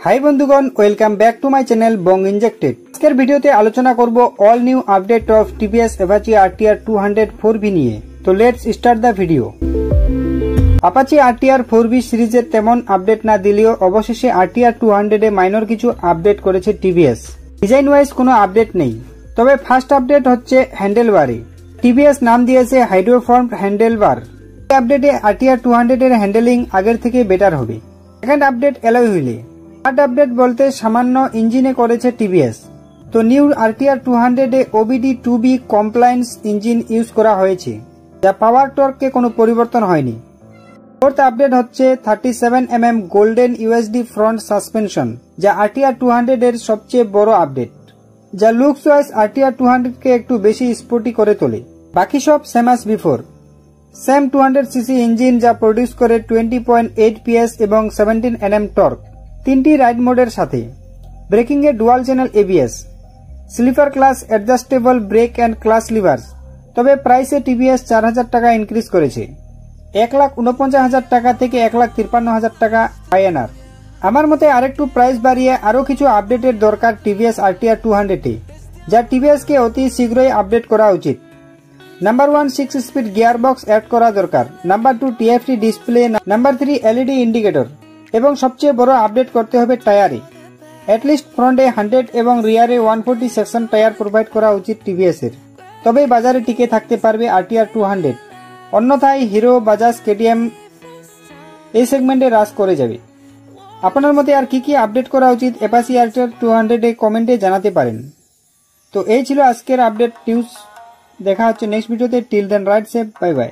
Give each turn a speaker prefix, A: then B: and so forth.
A: High बंधुगण welcome back to my channel बंग इंजेक्टेड। आजकेर भिडियोते आलोचना करब all new update of TVS Apache RTR 200 4V निये। तो let's start the video. Apache RTR 4V सीरीजेर तेमन अपडेट ना दिलेও अवशेषे आरटीआर 200 ए माइनर किछु अपडेट करेছে टीवीएस। डिजाइन वाइज कोनो अपडेट नेই, तबे फार्स्ट अपडेट हच्छे हैंडल बारे। टीवीएस नाम दिয়েছে हाइड्रोफॉर्म हैंडल बार। এই আপডেটে आरटीआर 200 এর হ্যান্ডেলিং আগের থেকে বেটার হবে। সেকেন্ড আপডেট এলয় হইলে থার্ড আপডেট বলতে সামান্য ইঞ্জিনে করেছে টিভিএস। তো নিউ আরটিআর 200 এ OBD 2B compliance engine use করা হয়েছে, যা পাওয়ার টর্কে কোনো পরিবর্তন হয়নি। ফোর্থ আপডেট হচ্ছে 37mm golden USD front suspension, যা আরটিআর 200 এর সবচেয়ে বড় আপডেট, যা লুকস ওয়াইজ আরটিআর 200 কে একটু বেশি স্পোর্টি করে তোলে। বাকি সব same as before. Same 200cc engine যা প্রডিউস করে 20.8 PS এবং 17 Nm টর্ক, তিনটি রাইড মোডের সাথে। ব্রেকিং এ dual channel ABS, slipper clutch adjustable brake and clutch levers. তবে প্রাইসে টিভিএস 4000 টাকা ইনক্রিজ করেছে, 1,49,000 টাকা থেকে 1,53,000 টাকা আইএনআর। আমার মতে আরেকটু প্রাইস বাড়িয়ে আরো কিছু আপডেটের দরকার টিভিএস আরটিআর 200 এ, যা টিভিএস কে অতি শীঘ্রই আপডেট করা উচিত। Number 1 6 speed gear box add করা দরকার। Number 2 TFT display. Number 3 LED indicator. এবং সবচেয়ে বড় আপডেট করতে হবে টায়ারে। অ্যাটলিস্ট ফ্রন্টে 100 এবং রিয়ারে 140 সেকশন টায়ার প্রোভাইড করা উচিত টিভিএস এর, তবেই বাজারে টিকে থাকতে পারবে আরটিআর 200। অন্যথায় হিরো, বাজাজ, কেটিএম এই সেগমেন্টে হ্রাস করে যাবে। আপনার মতে আর কি আপডেট করা উচিত অ্যাপাচি আরটিআর 200 এ কমেন্টে জানাতে পারেন। তো এই ছিল আজকের আপডেট নিউজ। দেখা হচ্ছে নেক্সট ভিডিওতে। Till then ride safe, bye by.